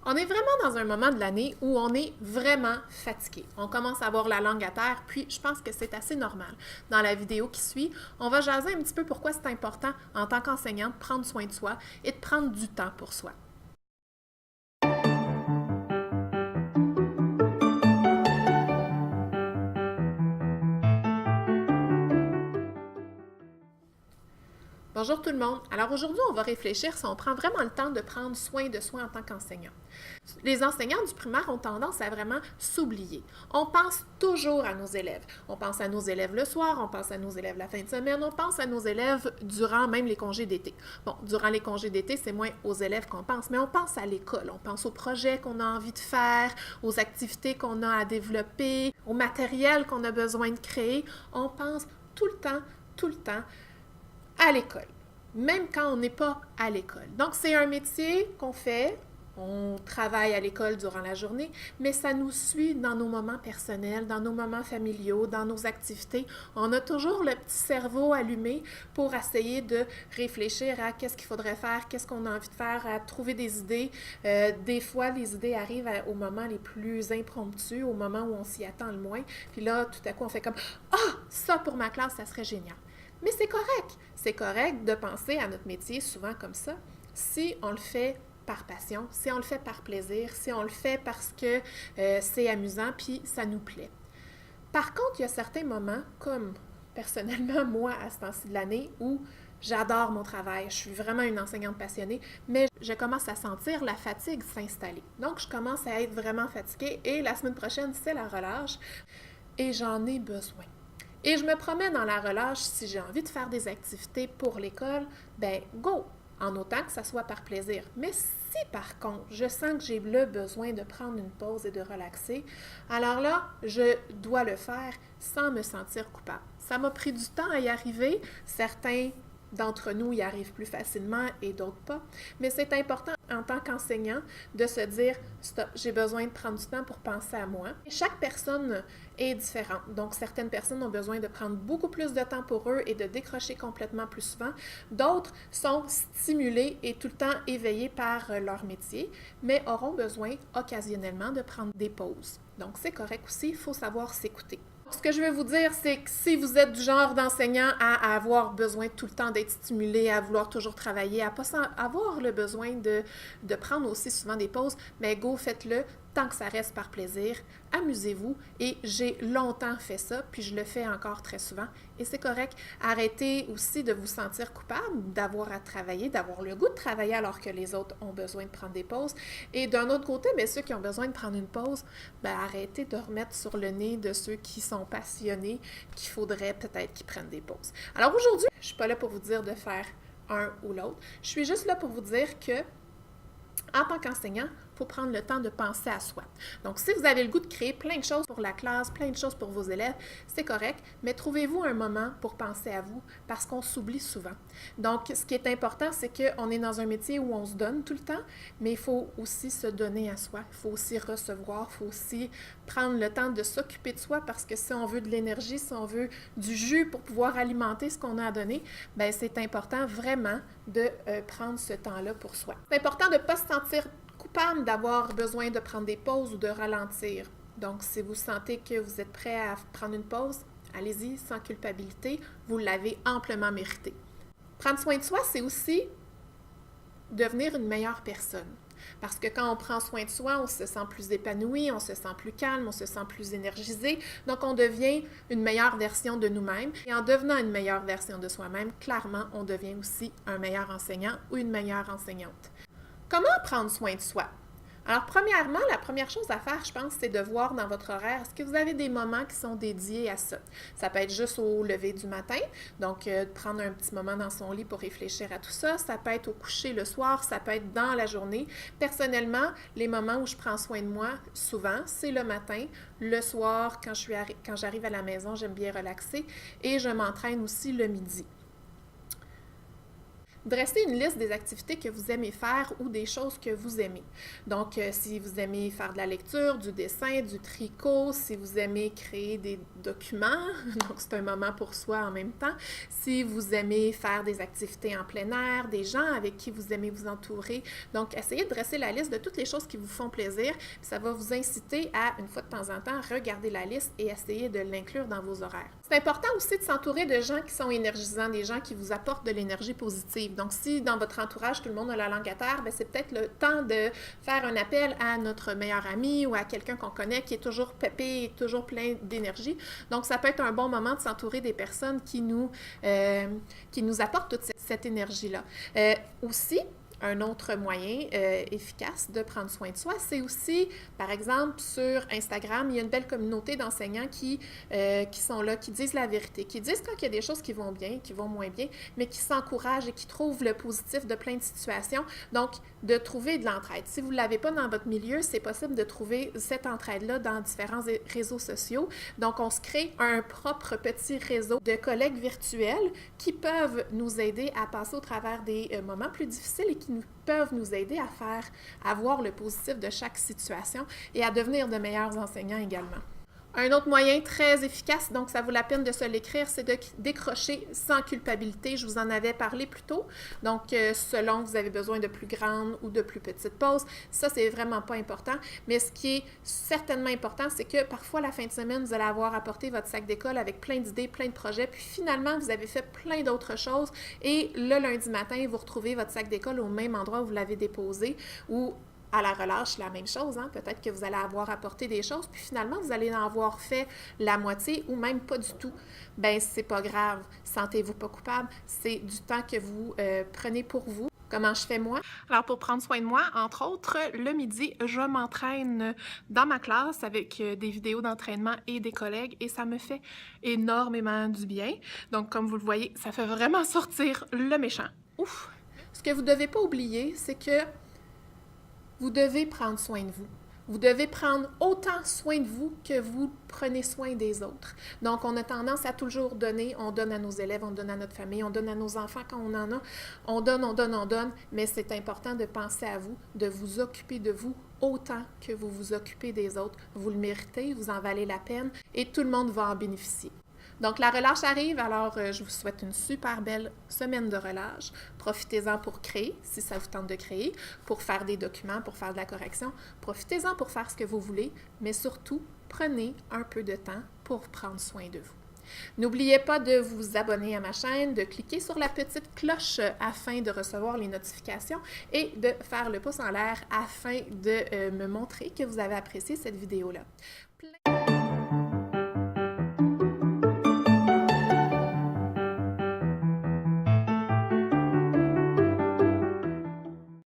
On est vraiment dans un moment de l'année où on est vraiment fatigué. On commence à avoir la langue à terre, puis je pense que c'est assez normal. Dans la vidéo qui suit, on va jaser un petit peu pourquoi c'est important en tant qu'enseignant de prendre soin de soi et de prendre du temps pour soi. Bonjour tout le monde. Alors aujourd'hui, on va réfléchir si on prend vraiment le temps de prendre soin de soi en tant qu'enseignant. Les enseignants du primaire ont tendance à vraiment s'oublier. On pense toujours à nos élèves. On pense à nos élèves le soir, on pense à nos élèves la fin de semaine, on pense à nos élèves durant même les congés d'été. Bon, durant les congés d'été, c'est moins aux élèves qu'on pense, mais on pense à l'école, on pense aux projets qu'on a envie de faire, aux activités qu'on a à développer, au matériel qu'on a besoin de créer. On pense tout le temps à l'école, même quand on n'est pas à l'école. Donc, c'est un métier qu'on fait, on travaille à l'école durant la journée, mais ça nous suit dans nos moments personnels, dans nos moments familiaux, dans nos activités. On a toujours le petit cerveau allumé pour essayer de réfléchir à qu'est-ce qu'il faudrait faire, qu'est-ce qu'on a envie de faire, à trouver des idées. Des fois, les idées arrivent aux moments les plus impromptus, au moment où on s'y attend le moins. Puis là, tout à coup, on fait comme « Ah, ça pour ma classe, ça serait génial ». Mais c'est correct. C'est correct de penser à notre métier souvent comme ça, si on le fait par passion, si on le fait par plaisir, si on le fait parce que c'est amusant puis ça nous plaît. Par contre, il y a certains moments, comme personnellement moi à ce temps-ci de l'année, où j'adore mon travail, je suis vraiment une enseignante passionnée, mais je commence à sentir la fatigue s'installer. Donc, je commence à être vraiment fatiguée et la semaine prochaine, c'est la relâche et j'en ai besoin. Et je me promets dans la relâche, si j'ai envie de faire des activités pour l'école, ben go! En autant que ça soit par plaisir. Mais si par contre, je sens que j'ai le besoin de prendre une pause et de relaxer, alors là, je dois le faire sans me sentir coupable. Ça m'a pris du temps à y arriver. Certains d'entre nous y arrivent plus facilement et d'autres pas. Mais c'est important en tant qu'enseignant de se dire stop, j'ai besoin de prendre du temps pour penser à moi. Et chaque personne est différente. Donc, certaines personnes ont besoin de prendre beaucoup plus de temps pour eux et de décrocher complètement plus souvent. D'autres sont stimulés et tout le temps éveillés par leur métier, mais auront besoin occasionnellement de prendre des pauses. Donc, c'est correct aussi, il faut savoir s'écouter. Ce que je veux vous dire, c'est que si vous êtes du genre d'enseignant à avoir besoin tout le temps d'être stimulé, à vouloir toujours travailler, à pas avoir le besoin de prendre aussi souvent des pauses, mais go, faites-le tant que ça reste par plaisir. Amusez-vous. Et j'ai longtemps fait ça, puis je le fais encore très souvent. Et c'est correct. Arrêtez aussi de vous sentir coupable d'avoir à travailler, d'avoir le goût de travailler alors que les autres ont besoin de prendre des pauses. Et d'un autre côté, bien, ceux qui ont besoin de prendre une pause, bien, arrêtez de remettre sur le nez de ceux qui sont passionnés qu'il faudrait peut-être qu'ils prennent des pauses. Alors aujourd'hui, je ne suis pas là pour vous dire de faire un ou l'autre. Je suis juste là pour vous dire que en tant qu'enseignant, il faut prendre le temps de penser à soi. Donc, si vous avez le goût de créer plein de choses pour la classe, plein de choses pour vos élèves, c'est correct, mais trouvez-vous un moment pour penser à vous parce qu'on s'oublie souvent. Donc, ce qui est important, c'est qu'on est dans un métier où on se donne tout le temps, mais il faut aussi se donner à soi. Il faut aussi recevoir, il faut aussi prendre le temps de s'occuper de soi parce que si on veut de l'énergie, si on veut du jus pour pouvoir alimenter ce qu'on a à donner, bien, c'est important vraiment de prendre ce temps-là pour soi. C'est important de ne pas se sentir coupable d'avoir besoin de prendre des pauses ou de ralentir. Donc, si vous sentez que vous êtes prêt à prendre une pause, allez-y sans culpabilité, vous l'avez amplement mérité. Prendre soin de soi, c'est aussi devenir une meilleure personne. Parce que quand on prend soin de soi, on se sent plus épanoui, on se sent plus calme, on se sent plus énergisé. Donc, on devient une meilleure version de nous-mêmes. Et en devenant une meilleure version de soi-même, clairement, on devient aussi un meilleur enseignant ou une meilleure enseignante. Comment prendre soin de soi? Alors, premièrement, la première chose à faire, je pense, c'est de voir dans votre horaire, est-ce que vous avez des moments qui sont dédiés à ça? Ça peut être juste au lever du matin, donc prendre un petit moment dans son lit pour réfléchir à tout ça. Ça peut être au coucher le soir, ça peut être dans la journée. Personnellement, les moments où je prends soin de moi, souvent, c'est le matin. Le soir, quand j'arrive à la maison, j'aime bien relaxer et je m'entraîne aussi le midi. dressez une liste des activités que vous aimez faire ou des choses que vous aimez. Donc, si vous aimez faire de la lecture, du dessin, du tricot, si vous aimez créer des documents, donc c'est un moment pour soi en même temps, si vous aimez faire des activités en plein air, des gens avec qui vous aimez vous entourer. Donc, essayez de dresser la liste de toutes les choses qui vous font plaisir, puis ça va vous inciter à, une fois de temps en temps, regarder la liste et essayer de l'inclure dans vos horaires. C'est important aussi de s'entourer de gens qui sont énergisants, des gens qui vous apportent de l'énergie positive. Donc, si dans votre entourage, tout le monde a la langue à terre, bien, c'est peut-être le temps de faire un appel à notre meilleur ami ou à quelqu'un qu'on connaît qui est toujours pépé et toujours plein d'énergie. Donc, ça peut être un bon moment de s'entourer des personnes qui nous apportent toute cette énergie-là. Aussi, un autre moyen efficace de prendre soin de soi, c'est aussi, par exemple, sur Instagram, il y a une belle communauté d'enseignants qui sont là, qui disent la vérité, qui disent quand il y a des choses qui vont bien, qui vont moins bien, mais qui s'encouragent et qui trouvent le positif de plein de situations. Donc, de trouver de l'entraide. Si vous ne l'avez pas dans votre milieu, c'est possible de trouver cette entraide-là dans différents réseaux sociaux. Donc, on se crée un propre petit réseau de collègues virtuels qui peuvent nous aider à passer au travers des moments plus difficiles et qui peuvent nous aider à voir le positif de chaque situation et à devenir de meilleurs enseignants également. Un autre moyen très efficace, donc ça vaut la peine de se l'écrire, c'est de décrocher sans culpabilité. Je vous en avais parlé plus tôt. Donc, selon vous avez besoin de plus grandes ou de plus petites pauses, ça, c'est vraiment pas important. Mais ce qui est certainement important, c'est que parfois, la fin de semaine, vous allez avoir apporté votre sac d'école avec plein d'idées, plein de projets, puis finalement, vous avez fait plein d'autres choses et le lundi matin, vous retrouvez votre sac d'école au même endroit où vous l'avez déposé ou à la relâche, la même chose. Hein? Peut-être que vous allez avoir apporté des choses, puis finalement, vous allez en avoir fait la moitié ou même pas du tout. Bien, c'est pas grave. Sentez-vous pas coupable. C'est du temps que vous prenez pour vous. Comment je fais moi? Alors, pour prendre soin de moi, entre autres, le midi, je m'entraîne dans ma classe avec des vidéos d'entraînement et des collègues et ça me fait énormément du bien. Donc, comme vous le voyez, ça fait vraiment sortir le méchant. Ouf! Ce que vous ne devez pas oublier, c'est que vous devez prendre soin de vous. Vous devez prendre autant soin de vous que vous prenez soin des autres. Donc, on a tendance à toujours donner. On donne à nos élèves, on donne à notre famille, on donne à nos enfants quand on en a. On donne. Mais c'est important de penser à vous, de vous occuper de vous autant que vous vous occupez des autres. Vous le méritez, vous en valez la peine et tout le monde va en bénéficier. Donc, la relâche arrive, alors je vous souhaite une super belle semaine de relâche. Profitez-en pour créer, si ça vous tente de créer, pour faire des documents, pour faire de la correction. Profitez-en pour faire ce que vous voulez, mais surtout, prenez un peu de temps pour prendre soin de vous. N'oubliez pas de vous abonner à ma chaîne, de cliquer sur la petite cloche afin de recevoir les notifications et de faire le pouce en l'air afin de me montrer que vous avez apprécié cette vidéo-là.